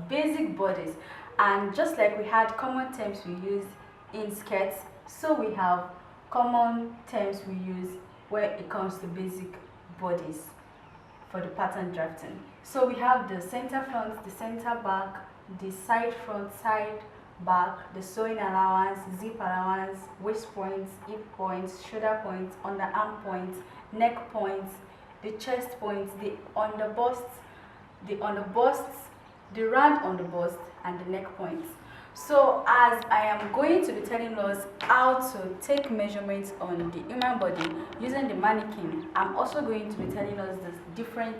basic bodies. And just like we had common terms we use in skirts, so we have common terms we use when it comes to basic bodies for the pattern drafting. So we have the center front, the center back, the side front, side back, the sewing allowance, zip allowance, waist points, hip points, shoulder points, underarm points, neck points, the chest points, the underbust, the round on the bust, and the neck points. So as I am going to be telling us how to take measurements on the human body using the mannequin, I'm also going to be telling us the different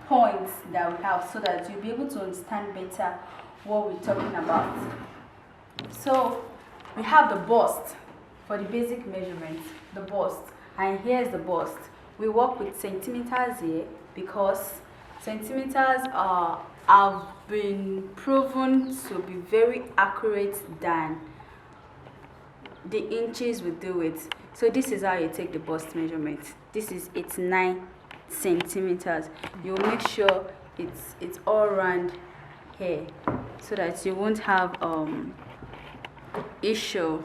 points that we have so that you'll be able to understand better what we're talking about. So we have the bust for the basic measurements, the bust, and here's the bust. We work with centimeters here because centimeters have been proven to be very accurate than the inches we do with. So this is how you take the bust measurement. This is 9 centimeters. You make sure it's all round here so that you won't have issue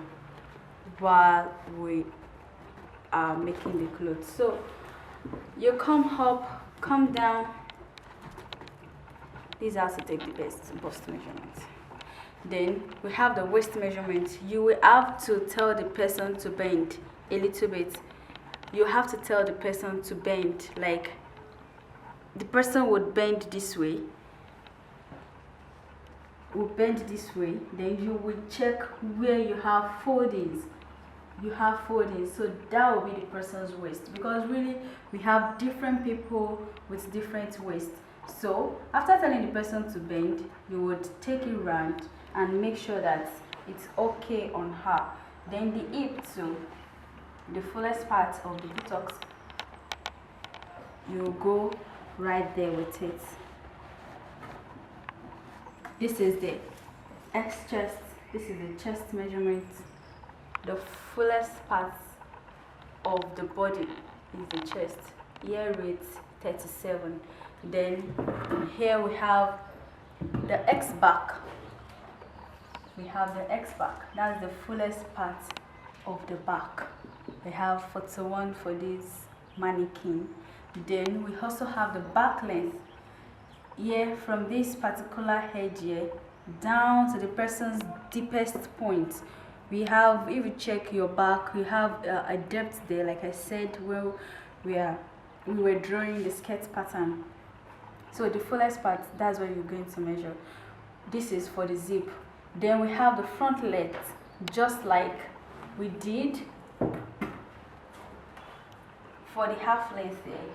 while we are making the clothes. So you come up, come down. This is how to take the bust measurement. Then we have the waist measurement. You will have to tell the person to bend a little bit. You have to tell the person to bend, like the person would bend this way, then you will check where you have foldings. So that will be the person's waist, because really we have different people with different waists. So after telling the person to bend, you would take it round and make sure that it's okay on her. Then the hip to the fullest part of the buttocks, you go right there with it. This is the X chest. This is the chest measurement. The fullest part of the body is the chest. Here it's 37. Then here we have the X back. That's the fullest part of the back. We have 41 for this mannequin. Then we also have the back length. Here from this particular head here down to the person's deepest point. We have, if you check your back, we have a depth there, like I said, where we were drawing the skirt pattern. So the fullest part, that's what you're going to measure. This is for the zip. Then we have the front length, just like we did for the half length there.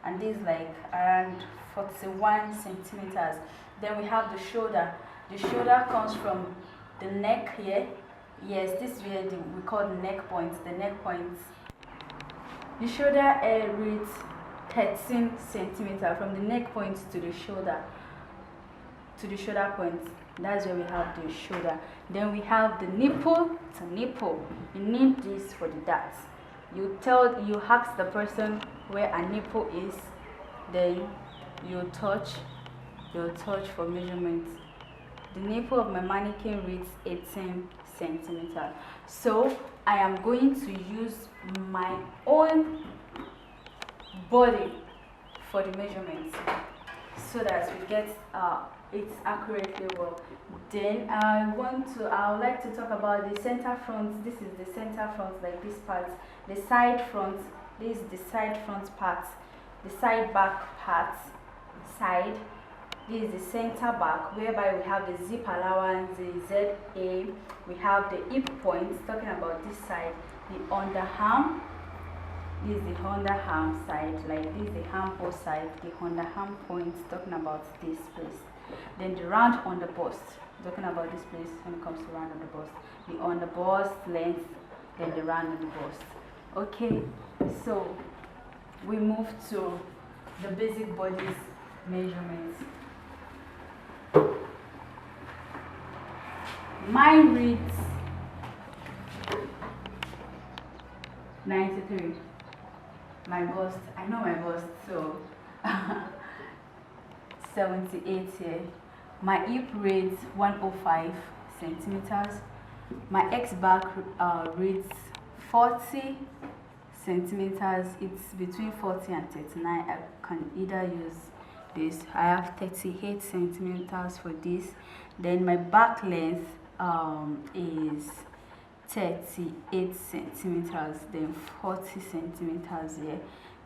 And this is like around 41 centimeters. Then we have the shoulder. The shoulder comes from the neck here. Yes, this is where we call the neck points. The shoulder reads 13 centimeters from the neck point to the shoulder point. That's where we have the shoulder. Then we have the nipple to nipple. You need this for the darts. You ask the person where a nipple is, then you touch for measurement. The nipple of my mannequin reads 18 centimeters. So I am going to use my own body for the measurements so that we get it accurately well. Then I would like to talk about the center front. This is the center front, like this part. The side front, this is the side front part. The side back part, side. This is the center back, whereby we have the zip allowance, the ZA. We have the hip points, talking about this side. The underarm. This is the underarm side, like this is the armhole side. The underarm points, talking about this place. Then the round on the bust, talking about this place when it comes to round on the bust. The on the bust length, then the round on the bust. Okay, so we move to the basic bodies measurements. Mine reads 93. My bust, I know my bust, so 78 here. My hip reads 105 centimeters. My X back reads 40 centimeters. It's between 40 and 39. I can either use this. I have 38 centimeters for this. Then my back length is 38 centimeters, then 40 centimeters here.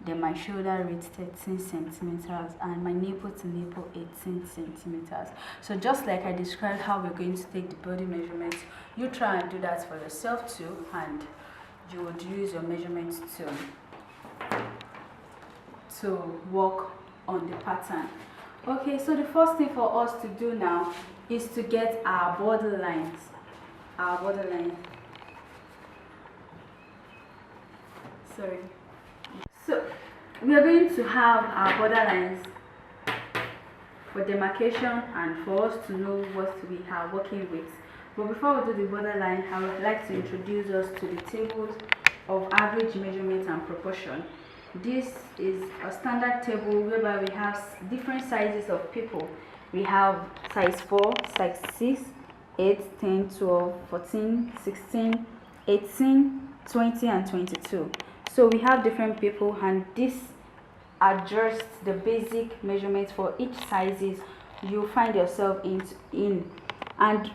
Then my shoulder reads 13 centimeters and my nipple to nipple 18 centimeters. So just like I described how we're going to take the body measurements, you try and do that for yourself too, and you would use your measurements to work on the pattern. Okay, so the first thing for us to do now is to get our borderlines. Sorry. So we are going to have our borderlines for demarcation and for us to know what we are working with. But before we do the borderline, I would like to introduce us to the tables of average measurement and proportion. This is a standard table whereby we have different sizes of people. We have size 4, size 6, 8, 10, 12, 14, 16, 18, 20 and 22. So we have different people, and this adjusts the basic measurements for each sizes you find yourself in. And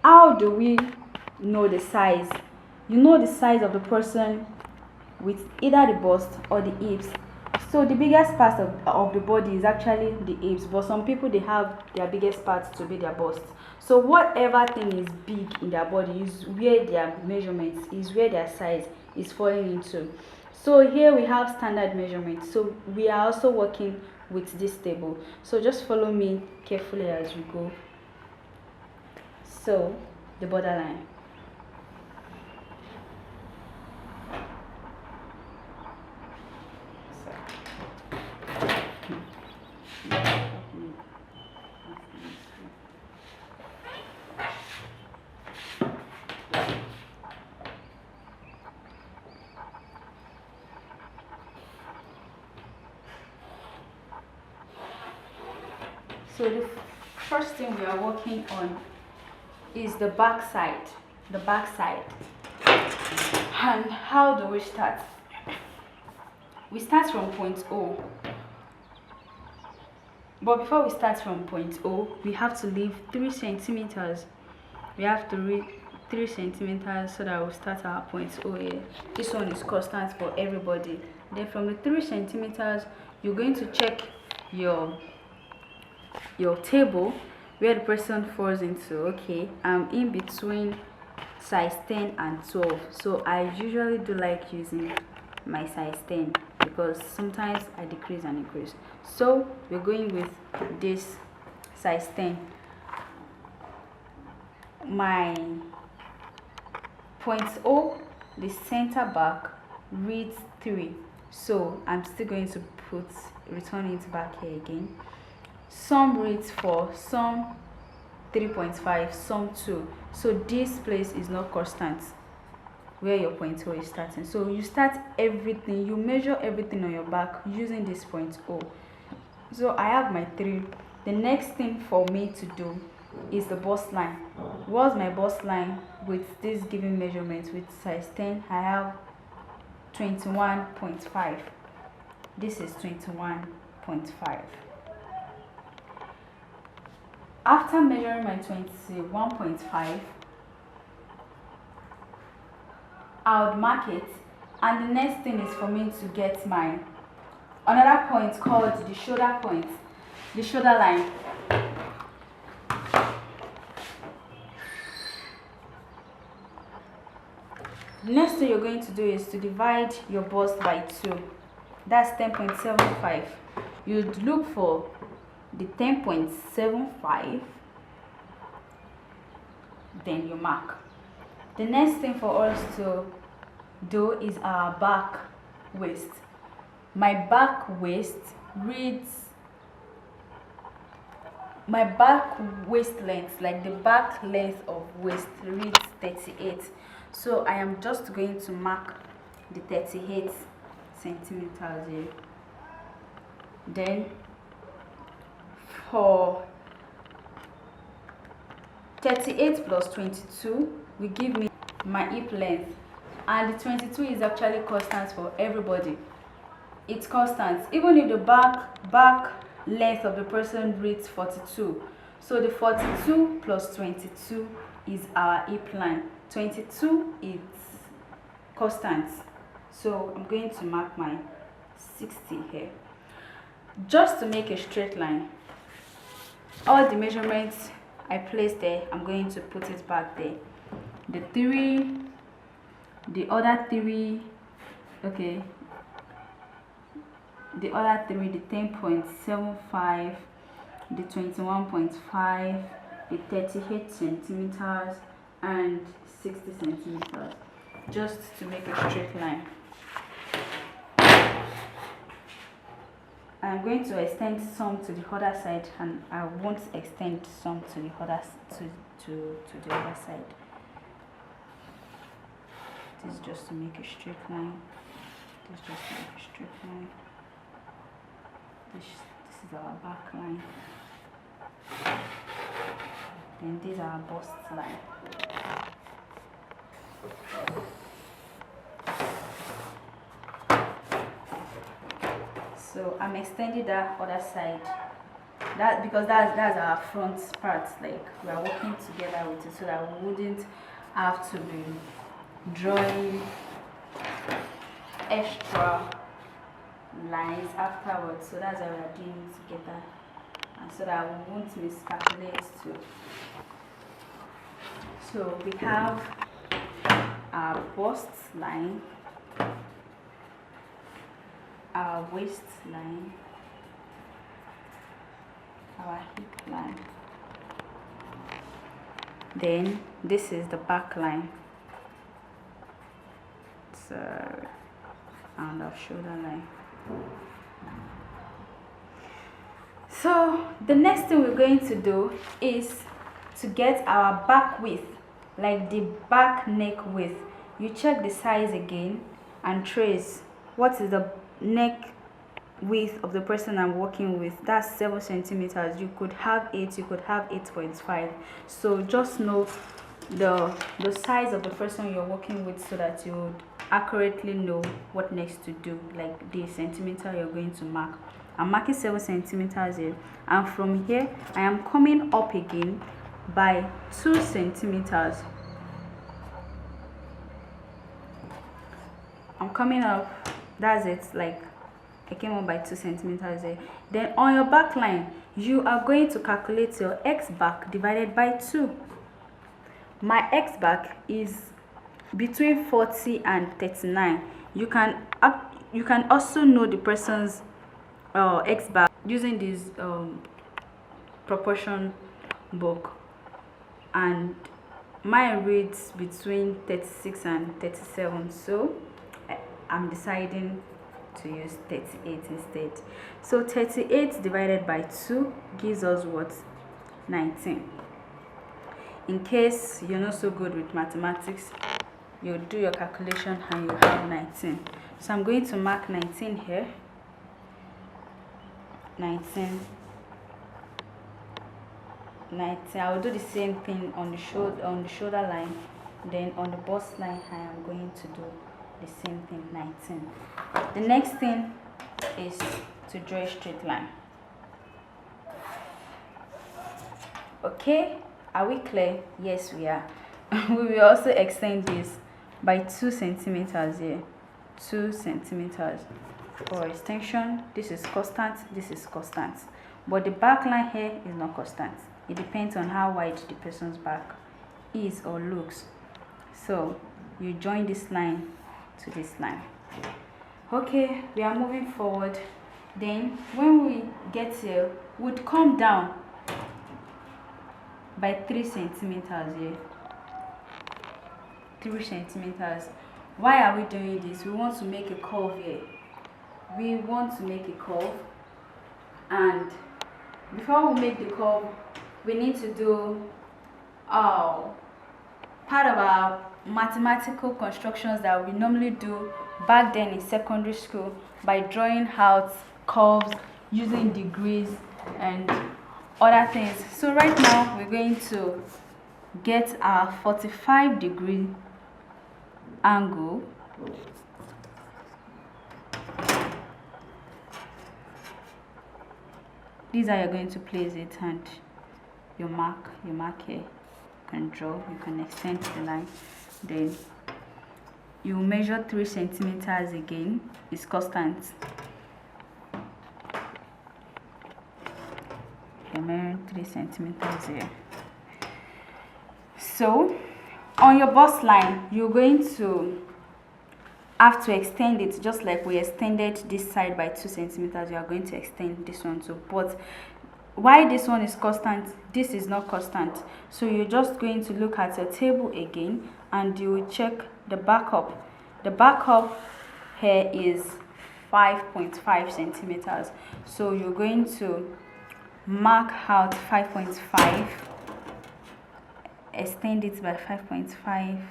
how do we know the size? You know the size of the person with either the bust or the hips. So the biggest part of the body is actually the hips, but some people, they have their biggest parts to be their bust. So whatever thing is big in their body is where their measurements, is where their size is falling into. So here we have standard measurements. So we are also working with this table. So just follow me carefully as we go. So the borderline. So the first thing we are working on is the back side. And how do we start? We start from point O. But before we start from point O, we have to leave 3 centimeters. We have to read 3 centimeters so that we'll start our point O here. This one is constant for everybody. Then from the 3 centimeters, you're going to check your table where the person falls into. Okay, I'm in between size 10 and 12, so I usually do like using my size 10 because sometimes I decrease and increase. So we're going with this size 10. My point O, the center back, reads 3, so I'm still going to return it back here again. Some reads 4, some 3.5, some 2. So this place is not constant where your point O is starting. So you start everything, you measure everything on your back using this point O. So I have my 3. The next thing for me to do is the bust line. What's my bust line with this given measurement? With size 10, I have 21.5. This is 21.5. After measuring my 21.5, I would mark it, and the next thing is for me to get my another point called the shoulder point, the shoulder line. The next thing you're going to do is to divide your bust by 2. That's 10.75. You'd look for the 10.75, then you mark. The next thing for us to do is our back waist. My back waist length, like the back length of waist, reads 38. So I am just going to mark the 38 centimeters here. Then for 38 plus 22 will give me my hip length, and the 22 is actually constant for everybody. It's constant even if the back length of the person reads 42. So the 42 plus 22 is our hip line. 22 is constant, so I'm going to mark my 60 here. Just to make a straight line, all the measurements I placed there, I'm going to put it back there. The 3, the other 3, okay, the other 3, the 10.75, the 21.5, the 38 centimeters, and 60 centimeters, just to make a straight line. I'm going to extend some to the other side, and I won't extend some to the other to the other side. This is just to make a straight line. This is just to make a straight line. This is our back line. Then these are our bust line. So I'm extending that other side. That because that's our front part. Like we are working together with it, so that we wouldn't have to be drawing extra lines afterwards. So that's why we are doing it together, and so that we won't miscalculate too. So we have our bust line, our waist line, our hip line, then this is the back line, so and our shoulder line. So the next thing we're going to do is to get our back width, like the back neck width. You check the size again and trace what is the neck width of the person I'm working with. That's 7 centimeters. You could have 8, you could have 8.5. So just know the size of the person you're working with, so that you would accurately know what next to do, like the centimeter you're going to mark. I'm marking 7 centimeters here, and from here I am coming up again by 2 centimeters. I'm coming up, that's it, like I came up by 2 centimeters there. Then on your back line, you are going to calculate your x back divided by 2. My x back is between 40 and 39. You can also know the person's x back using this proportion book, and mine reads between 36 and 37, so I'm deciding to use 38 instead. So 38 divided by 2 gives us what? 19. In case you're not so good with mathematics, you'll do your calculation and you have 19. So I'm going to mark 19 here. 19. I will do the same thing on the shoulder line. Then on the bust line, I am going to do the same thing, 19. The next thing is to draw a straight line. Okay, are we clear? Yes, we are. We will also extend this by 2 centimeters here. 2 centimeters for extension. This is constant, this is constant, but the back line here is not constant. It depends on how wide the person's back is or looks. So you join this line to this line. Okay, we are moving forward. Then when we get here, we'd come down by 3 centimeters here. 3 centimeters. Why are we doing this? We want to make a curve here. We want to make a curve, and before we make the curve, we need to do part of our mathematical constructions that we normally do back then in secondary school, by drawing out curves using degrees and other things. So right now we're going to get our 45-degree angle. These are you're going to place it, and you mark here. You can draw, you can extend the line, then you measure 3 centimeters again. It's constant. You measure 3 centimeters here. So on your bust line, you're going to have to extend it just like we extended this side by 2 centimeters. You are going to extend this one too. But why this one is constant, this is not constant. So you're just going to look at your table again, and you will check the backup. The backup here is 5.5 centimeters. So you're going to mark out 5.5, extend it by 5.5.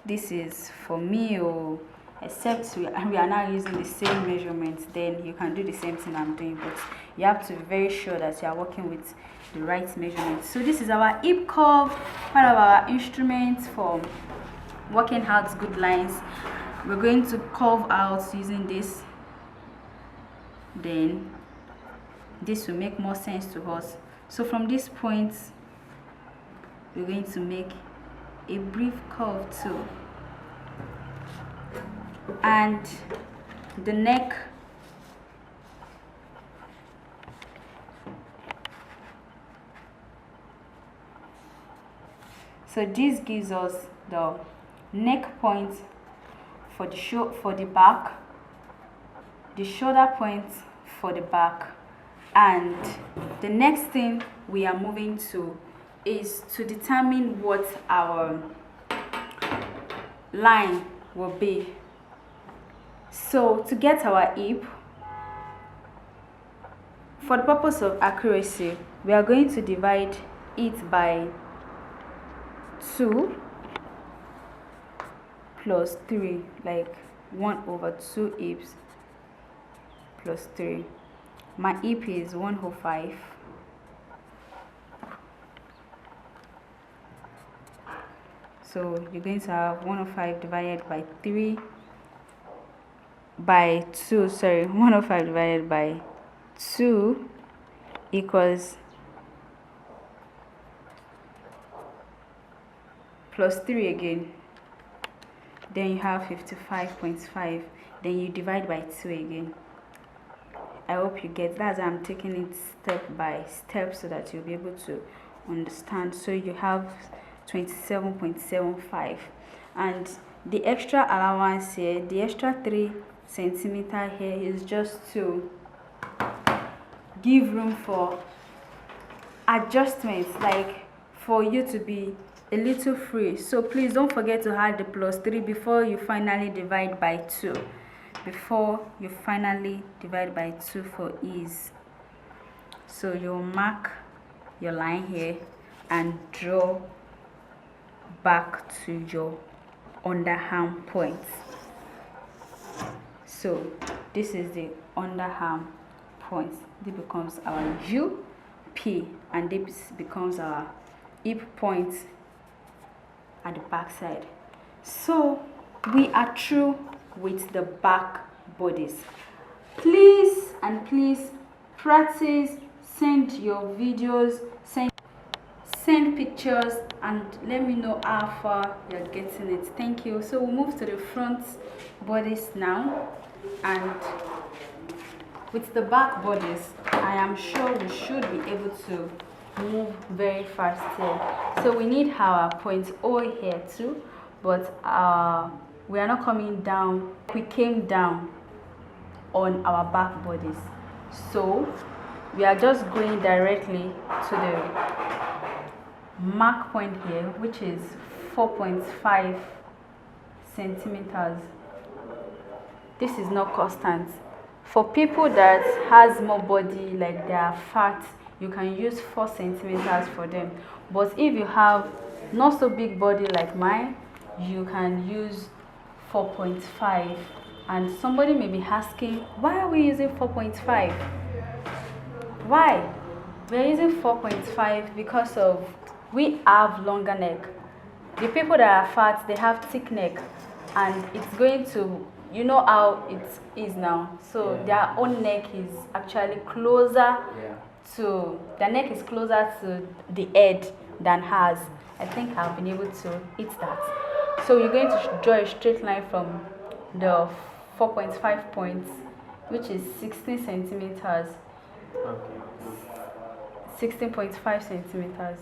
This is for me, except we are now using the same measurements, then you can do the same thing I'm doing, but you have to be very sure that you are working with the right measurements. So this is our hip curve, part of our instruments for working out good lines. We're going to curve out using this, then this will make more sense to us. So from this point we're going to make a brief curve too, and the neck, so this gives us the neck point for the back, the shoulder point for the back, and the next thing we are moving to is to determine what our line will be. So to get our hip, for the purpose of accuracy, we are going to divide it by 2 plus 3, like 1/2 hips plus 3. My hip is 105. So you're going to have 105 divided by 3 by 2, 105 divided by 2 equals plus 3 again. Then you have 55.5. Then you divide by 2 again. I hope you get that. I'm taking it step by step so that you'll be able to understand. So you have 27.75, and the extra allowance here, the extra 3 centimeters here, is just to give room for adjustments, like for you to be a little free. So please don't forget to add the plus 3 before you finally divide by 2. Before you finally divide by 2 for ease. So you'll mark your line here and draw back to your underarm point. So this is the underarm point. This becomes our UP, and this becomes our hip point at the back side. So we are through with the back bodice. Please practice, send your videos, send pictures, and let me know how far you're getting it. Thank you. So we'll move to the front bodice now, and with the back bodice, I am sure we should be able to move very fast here. So we need our point O here too, but we are not coming down. We came down on our back bodice, so we are just going directly to the mark point here, which is 4.5 centimeters. This is not constant. For people that has more body, like they are fat, you can use 4 centimeters for them. But if you have not so big body like mine, you can use 4.5. And somebody may be asking, why are we using 4.5? Why? We're using 4.5 because of we have longer neck. The people that are fat, they have thick neck, and it's going to, you know how it is now. So their own neck is actually closer to, their neck is closer to the head than hers. I think I've been able to hit that. So you're going to draw a straight line from the 4.5 points, which is 16 centimeters. Okay. 16.5 centimeters.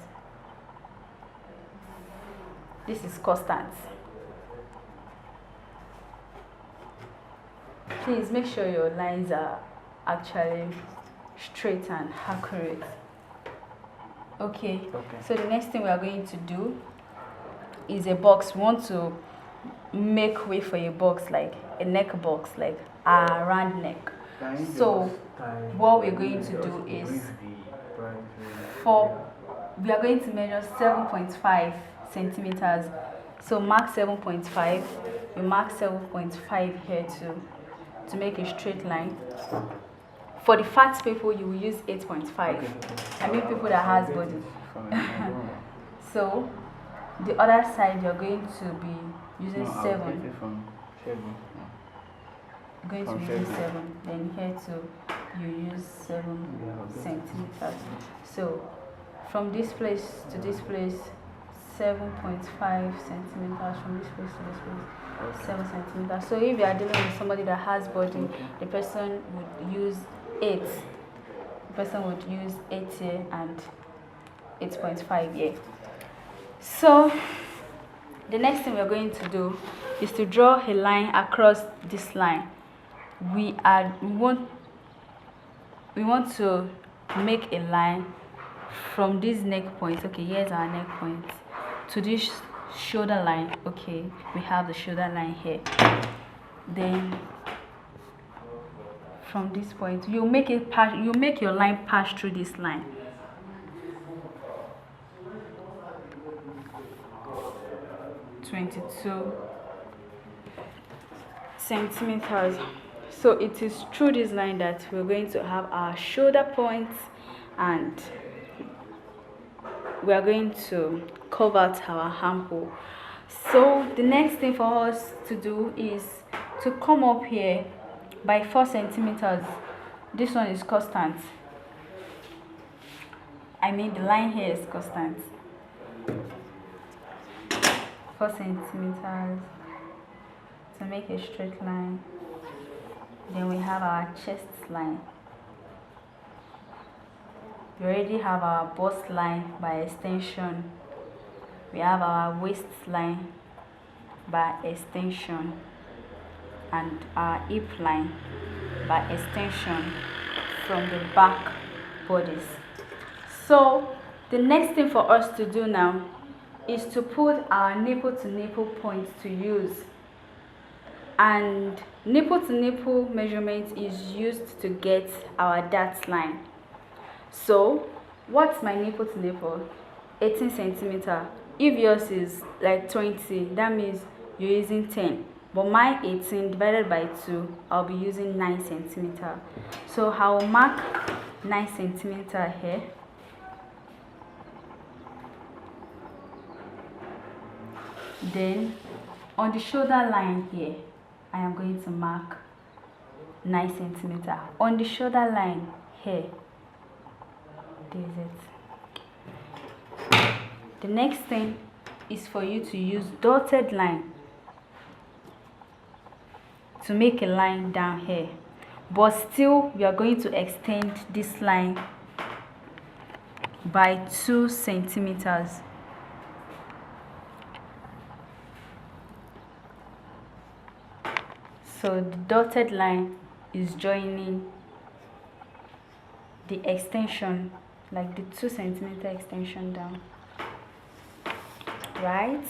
This is constant. Please make sure your lines are actually straight and accurate. Okay. So the next thing we are going to do is a box. We want to make way for a box, like a neck box, like a round neck. So what we're going to do is we are going to measure 7.5 centimeters. So mark 7.5. You mark 7.5 here too, to make a straight line. For the fat people, you will use 8.5. I mean people that has body. So the other side, you're going to be using 7. You're going to be using 7. Then here too, you use 7 centimeters. So from this place to this place, 7.5 centimeters. From this place to this place, 7 centimeters. So if you are dealing with somebody that has body, the person would use 8. The person would use 8 here and 8.5 here. So the next thing we're going to do is to draw a line across this line. We want to make a line from this neck point. Okay, here's our neck point to this shoulder line. Okay, we have the shoulder line here. Then from this point, you make your line pass through this line. (22 centimeters). So it is through this line that we're going to have our shoulder point, and we are going to curve out our armhole. So the next thing for us to do is to come up here by 4 centimeters. This one is constant. I mean the line here is constant. 4 centimeters to make a straight line. Then we have our chest line. We already have our bust line by extension. We have our waist line by extension, and our hip line by extension from the back bodice. So the next thing for us to do now is to put our nipple to nipple points to use. And nipple to nipple measurement is used to get our dart line. So what's my nipple to nipple? 18 centimeter. If yours is like 20, that means you're using 10. But my 18 divided by 2, I'll be using 9 centimeter. So I'll mark 9 centimeter here. Then on the shoulder line here, I am going to mark 9 centimeter. On the shoulder line here, this is it. The next thing is for you to use dotted line to make a line down here, but still we are going to extend this line by 2 centimeters. So the dotted line is joining the extension, like the 2 centimeter extension down, right?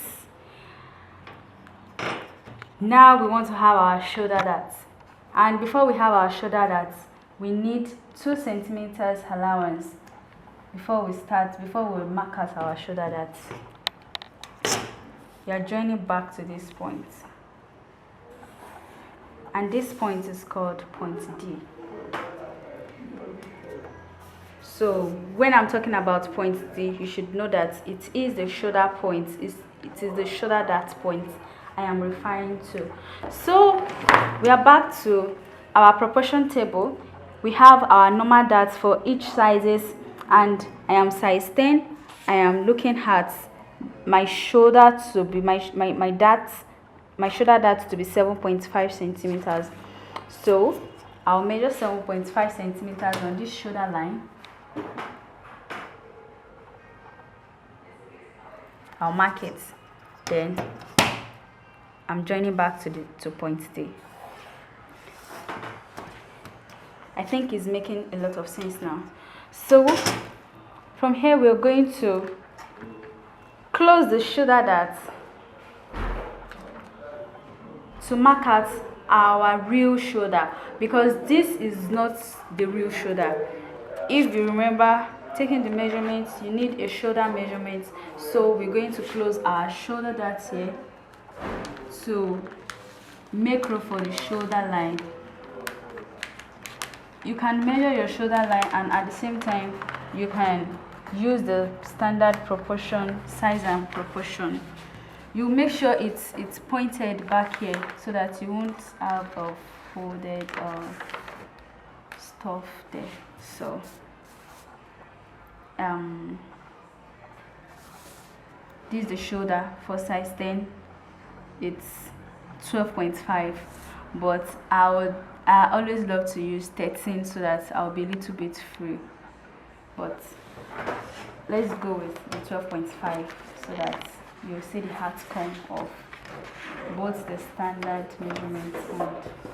Now we want to have our shoulder darts, and before we have our shoulder darts, we need 2 centimeters allowance before we mark out our shoulder darts. We are joining back to this point, and this point is called point D. So when I'm talking about point D, you should know that it is the shoulder point. It is the shoulder dart point I am referring to. So we are back to our proportion table. We have our normal darts for each sizes, and I am size 10. I am looking at my shoulder to be my shoulder dart to be 7.5 centimeters. So I'll measure 7.5 centimeters on this shoulder line. I'll mark it. Then I'm joining back to point D. I think it's making a lot of sense now. So from here we're going to close the shoulder dart to mark out our real shoulder, because this is not the real shoulder. If you remember taking the measurements, you need a shoulder measurement. So we're going to close our shoulder dart here to make room for the shoulder line. You can measure your shoulder line, and at the same time you can use the standard proportion, size and proportion. You make sure it's pointed back here so that you won't have a folded stuff there. So this is the shoulder for size 10. It's 12.5, but I always love to use 13 so that I'll be a little bit free. But let's go with the 12.5 so that you'll see the outcome of both the standard measurements and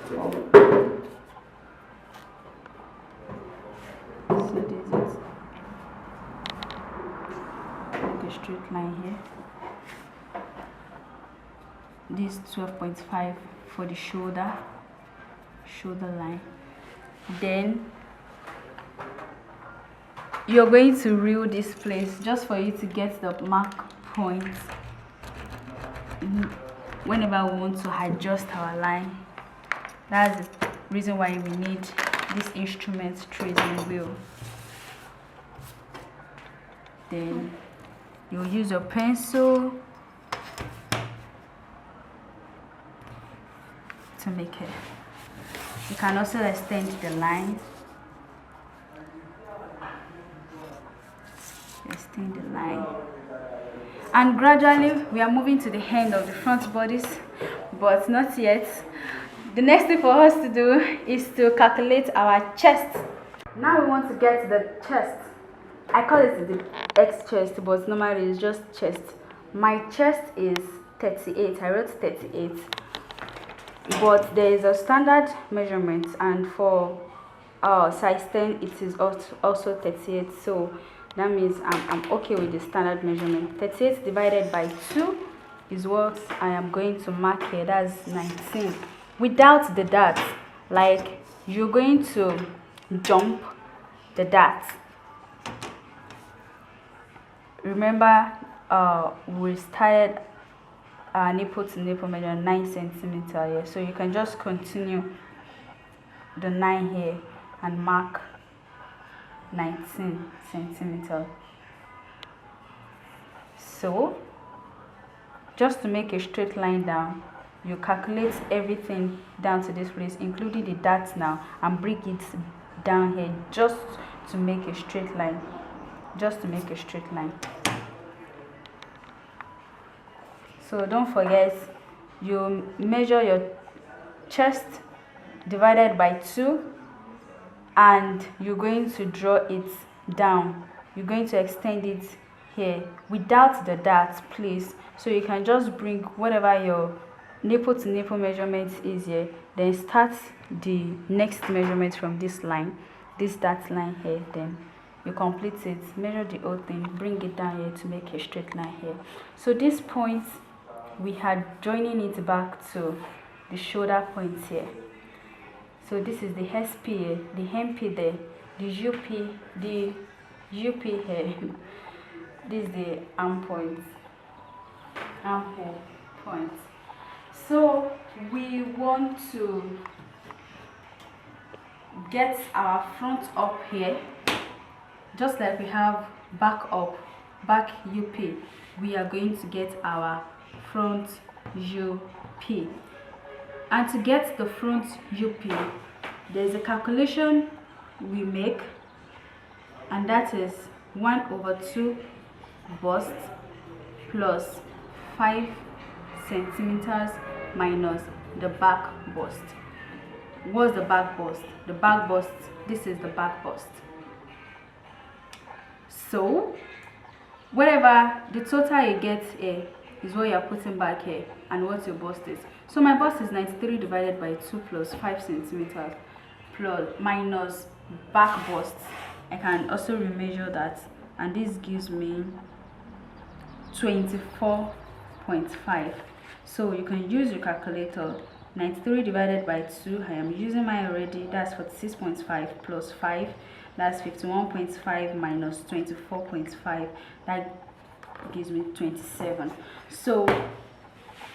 so this is like a straight line here. This 12.5 for the shoulder line. Then you're going to reel this place just for you to get the mark point whenever we want to adjust our line. That's the reason why we need this instrument tracing wheel. Then you'll use your pencil to make it. You can also extend the line. Extend the line. And gradually we are moving to the end of the front bodice, but not yet. The next thing for us to do is to calculate our chest. Now we want to get the chest. I call it the X chest, but normally it's just chest. My chest is 38. I wrote 38. But there is a standard measurement, and for size 10 it is also 38. So that means I'm okay with the standard measurement. 38 divided by 2 is what I am going to mark here. That's 19. Without the dart, like you're going to jump the dart. Remember, we started our nipple to nipple measure 9 centimeters here. So you can just continue the 9 here and mark 19 centimeters. So just to make a straight line down, you calculate everything down to this place, including the darts now, and bring it down here just to make a straight line. Just to make a straight line. So don't forget, you measure your chest divided by 2, and you're going to draw it down. You're going to extend it here without the dart, please. So you can just bring whatever your nipple to nipple measurement is here, then start the next measurement from this line, this dart line here. Then you complete it, measure the whole thing, bring it down here to make a straight line here. So this point, we had joining it back to the shoulder point here. So this is the SP here, the MP there, the UP here. This is the arm point. So we want to get our front up here. just like we have back up, back UP, we are going to get our front UP. And to get the front UP, there's a calculation we make, and that is 1/2 bust plus 5 centimeters minus the back bust. What's the back bust? The back bust, this is the back bust. So whatever the total you get here is what you're putting back here and what your bust is. So my bust is 93 divided by 2 plus 5 centimeters plus minus back bust. I can also remeasure that, and this gives me 24.5. So you can use your calculator. 93 divided by 2, I am using mine already, that's 46.5 plus 5, that's 51.5 minus 24.5, that gives me 27. So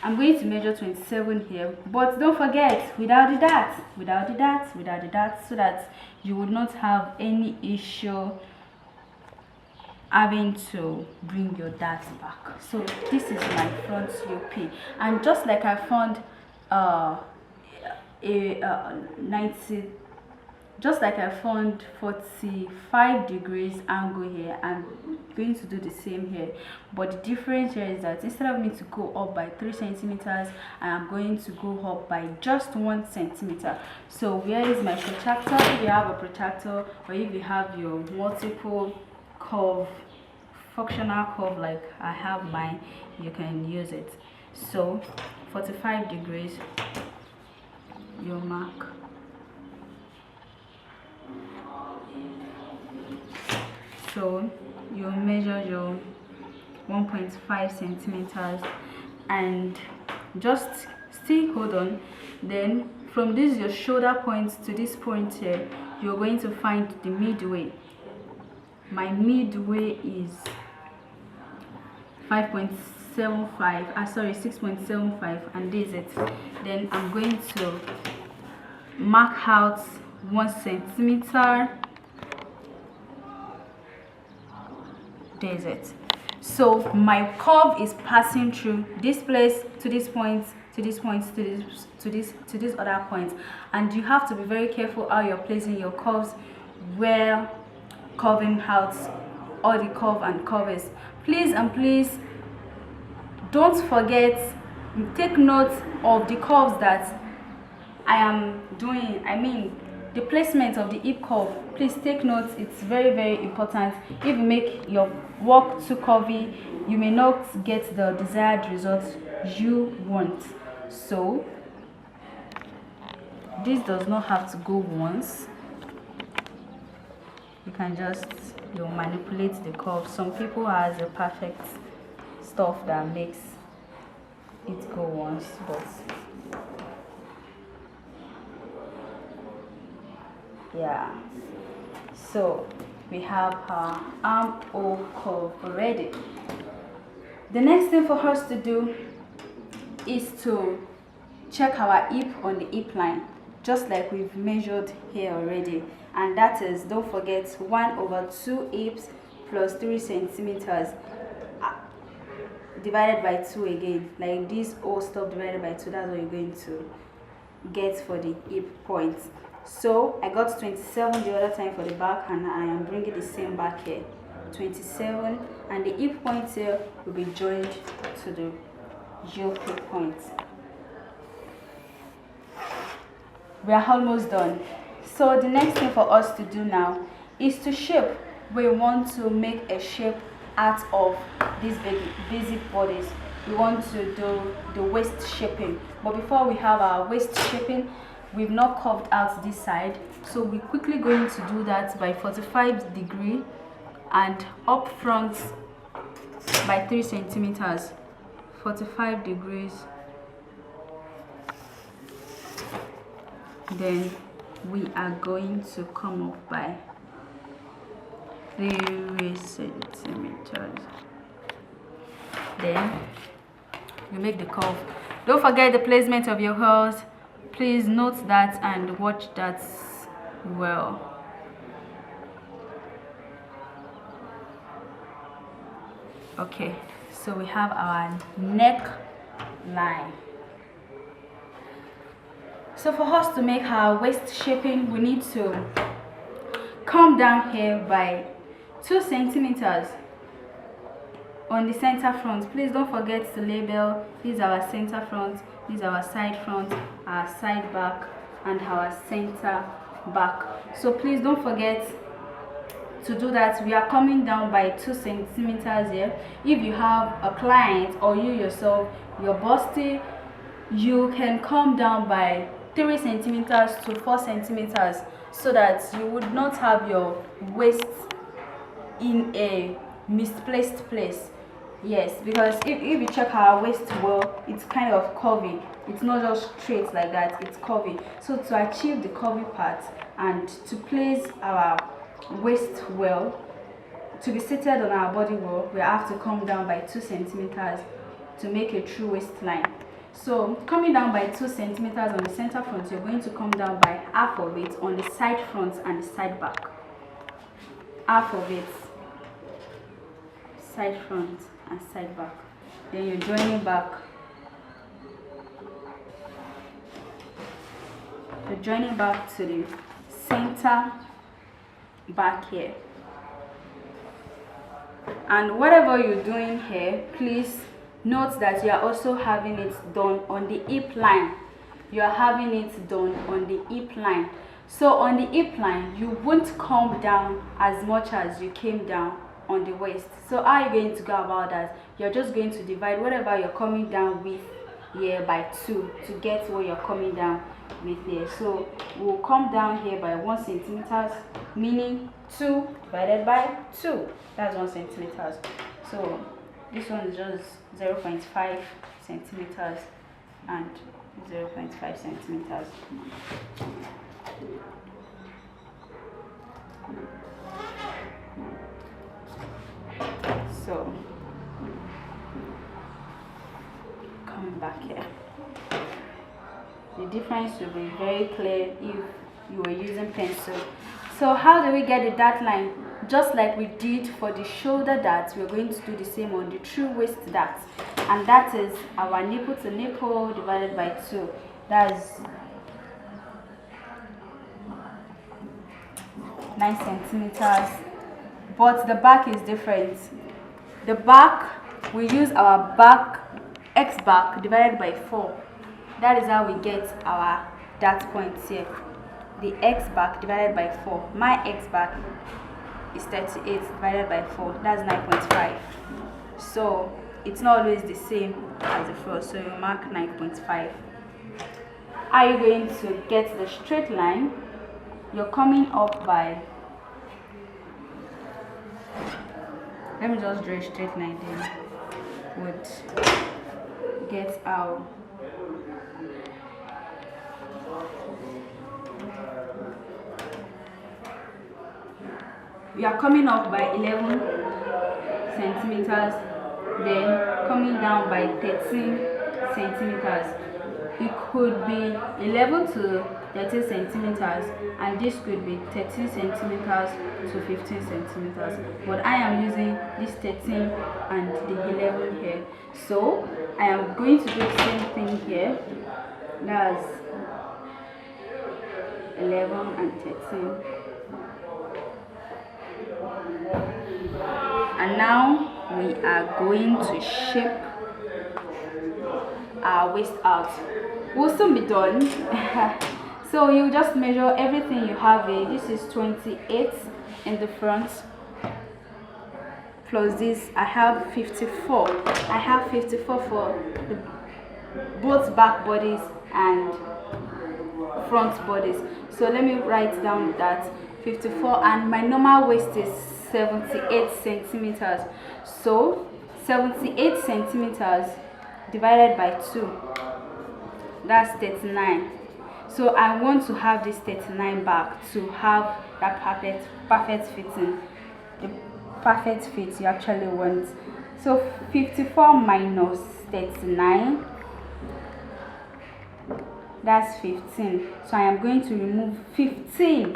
I'm going to measure 27 here, but don't forget, without the dot, so that you would not have any issue having to bring your dart back. So this is my front UP, and just like I found 45 degrees angle here, I'm going to do the same here, but the difference here is that instead of me to go up by 3 centimeters, I am going to go up by just 1 centimeter. So where is my protractor? If you have a protractor, or if you have your multiple curve, functional curve like I have mine, you can use it. So 45 degrees, you mark. So you measure your 1.5 centimeters and just still hold on. Then from this your shoulder point to this point here, you're going to find the midway. My midway is 6.75, and this is it. Then I'm going to mark out 1 centimeter. There's it. So my curve is passing through this place to this point, to this point, to this other point, and you have to be very careful how you're placing your curves, where curving out all the curve and curves. Please and please don't forget, take note of the curves that I am doing. I mean the placement of the hip curve. Please take note, it's very, very important. If you make your work too curvy, you may not get the desired results you want. So this does not have to go once. You can just manipulate the curve. Some people has a perfect stuff that makes it go once, but yeah. So we have our armhole curve already. The next thing for us to do is to check our hip on the hip line, just like we've measured here already, and that is, don't forget, 1/2 hips plus 3 centimeters divided by 2 again, like this whole stuff divided by 2. That's what you're going to get for the hip point. So I got 27 the other time for the back, and I am bringing the same back here, 27, and the hip point here will be joined to the yoke point. We are almost done. So the next thing for us to do now is to shape. We want to make a shape out of these basic bodies. We want to do the waist shaping, but before we have our waist shaping, we've not curved out this side, so we're quickly going to do that by 45 degrees and up front by 3 centimeters. 45 degrees, then we are going to come up by 3 centimeters. Then you make the curve. Don't forget the placement of your hose. Please note that and watch that well. Okay, so we have our neck line. So for us to make our waist shaping, we need to come down here by 2 centimeters on the center front. Please don't forget to label. This is our center front, this is our side front, our side back, and our center back. So please don't forget to do that. We are coming down by 2 centimeters here. If you have a client or you yourself, your busty, you can come down by 3 centimeters to 4 centimeters so that you would not have your waist in a misplaced place. Yes, because if you check our waist well, it's kind of curvy. It's not just straight like that, it's curvy. So to achieve the curvy part and to place our waist well, to be seated on our body well, we have to come down by 2 centimeters to make a true waistline. So coming down by 2 centimeters on the center front, you're going to come down by half of it on the side front and the side back. Half of it, side front and side back. Then you're joining back. You're joining back to the center back here. And whatever you're doing here, please note that you are also having it done on the hip line. You are having it done on the hip line. So on the hip line, you won't come down as much as you came down on the waist. So how are you going to go about that? You're just going to divide whatever you're coming down with here by 2 to get what you're coming down with here. So we'll come down here by 1 centimeters, meaning 2 divided by 2. That's 1 centimeters. So this one is just 0.5 centimeters and 0.5 centimeters. So coming back here, the difference will be very clear if you were using pencil. So how do we get the dart line? Just like we did for the shoulder dart, we're going to do the same on the true waist dart, and that is our nipple to nipple divided by 2. That's 9 centimeters, but the back is different. The back, we use our back, x back divided by 4. That is how we get our dart points here. The x back divided by 4. My x back is 38 divided by 4. That's 9.5. So it's not always the same as the first. So you mark 9.5. Are you going to get the straight line? You're coming up by, let me just draw a straight line then. Would get our we are coming up by 11 centimeters, then coming down by 13 centimeters. It could be 11 to 13 centimeters, and this could be 13 centimeters to 15 centimeters. But I am using this 13 and the 11 here. So I am going to do the same thing here. That's 11 and 13. And now we are going to shape our waist out. We'll soon be done. So you just measure everything you have here. This is 28 in the front plus this. I have 54. I have 54 for both back bodies and front bodies. So let me write down that 54, and my normal waist is 78 centimeters. So 78 centimeters divided by 2, that's 39. So I want to have this 39 back to have that perfect fitting, the perfect fit you actually want. So 54 minus 39, that's 15. So I am going to remove 15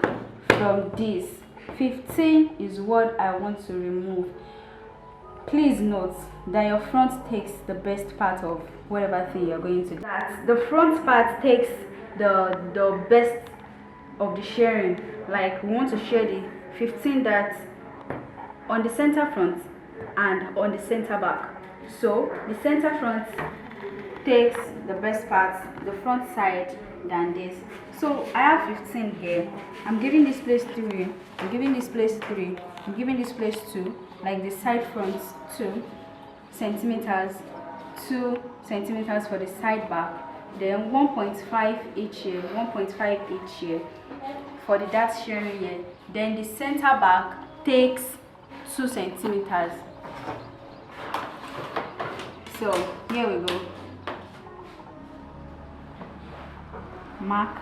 from this. 15 is what I want to remove. please note that your front takes the best part of whatever thing you're going to do. That the front part takes the best of the sharing. Like we want to share the 15 darts on the center front and on the center back. So the center front takes the best part, the front side, than this. So I have 15 here. I'm giving this place 3, I'm giving this place 3, I'm giving this place 2, like the side fronts 2 centimeters, 2 centimeters for the side back, then 1.5 each here, 1.5 each here for the dart sharing here. Then the center back takes 2 centimeters. So here we go. Mark,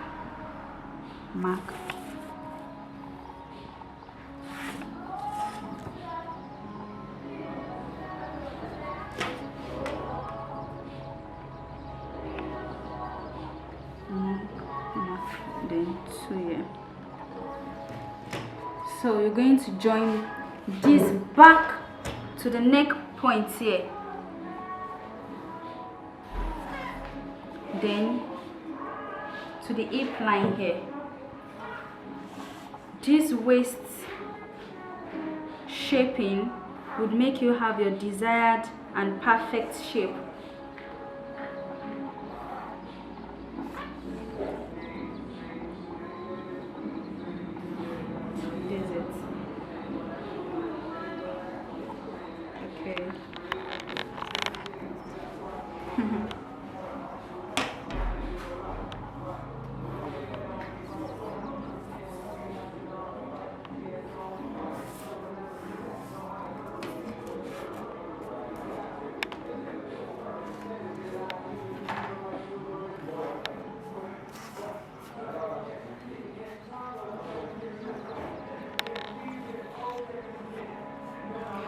mark. Then 2 here. So you're going to join this back to the neck point here. Then to the hip line here. This waist shaping would make you have your desired and perfect shape. This is it. Okay.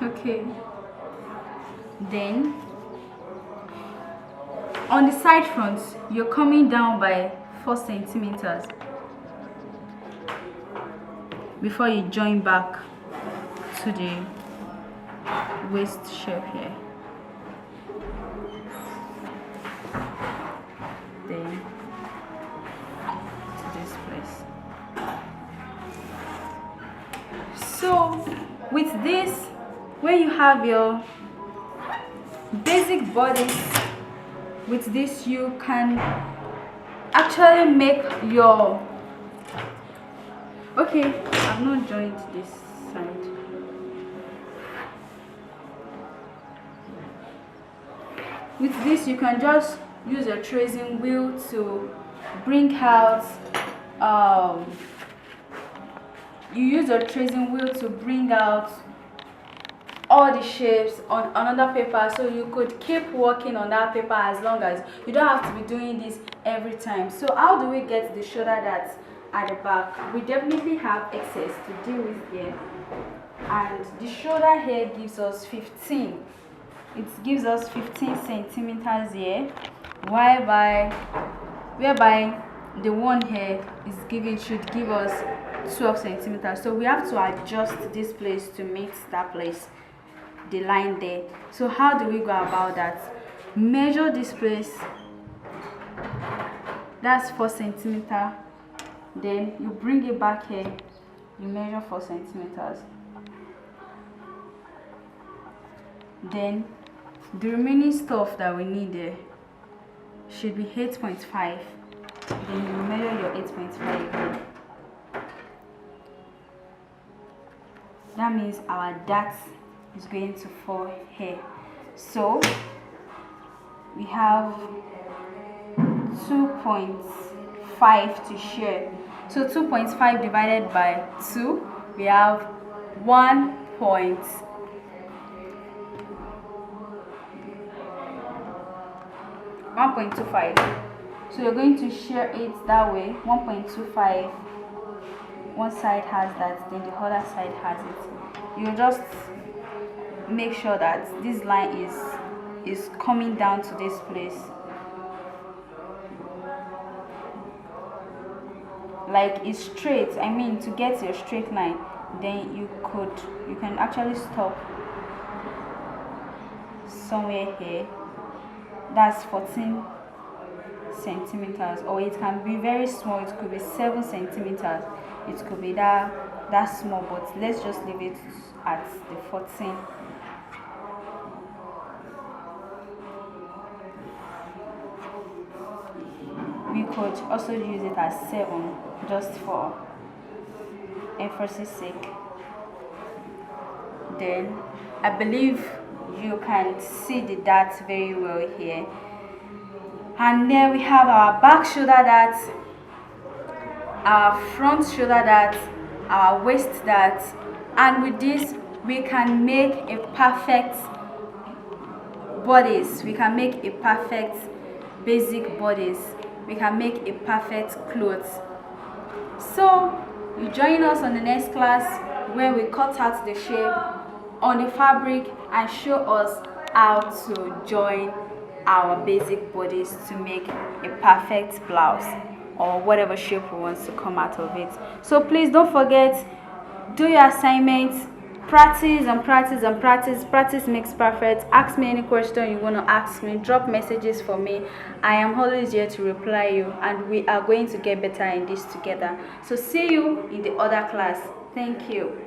Okay, then on the side fronts you're coming down by 4 centimeters before you join back to the waist shape here. Then to this place. So with this, when you have your basic bodice, with this you can actually make your, okay, I've not joined this side. With this you can just use a tracing wheel to bring out all the shapes on another paper, so you could keep working on that paper as long as you don't have to be doing this every time. So how do we get the shoulder darts at the back? We definitely have excess to deal with here, and the shoulder here gives us 15. It gives us 15 centimeters here, whereby the one here is should give us 12 centimeters. So we have to adjust this place to meet that place, the line there. So how do we go about that? Measure this place, that's 4 centimeters. Then you bring it back here, you measure 4 centimeters. Then the remaining stuff that we need there should be 8.5. Then you measure your 8.5 here. That means our dart is going to fall here. So we have 2.5 to share. So 2.5 divided by 2, we have 1.25. So you're going to share it that way. 1.25. One side has that, then the other side has it. You just make sure that this line is coming down to this place, like it's straight. I mean, to get your straight line, then you can actually stop somewhere here. That's 14 centimeters, or it can be very small. It could be 7 centimeters. It could be that small, but let's just leave it at the 14. We could also use it as 7 just for emphasis sake. Then I believe you can see the darts very well here. And then we have our back shoulder dart, our front shoulder dart, our waist dart, and with this we can make a perfect bodice. We can make a perfect basic bodice. We can make a perfect clothes. So you join us on the next class when we cut out the shape on the fabric and show us how to join our basic bodice to make a perfect blouse or whatever shape we want to come out of it. So please don't forget, do your assignments, practice and practice and practice. Practice makes perfect. Ask me any question you want to ask me. Drop messages for me. I am always here to reply you, and we are going to get better in this together. So see you in the other class. Thank you.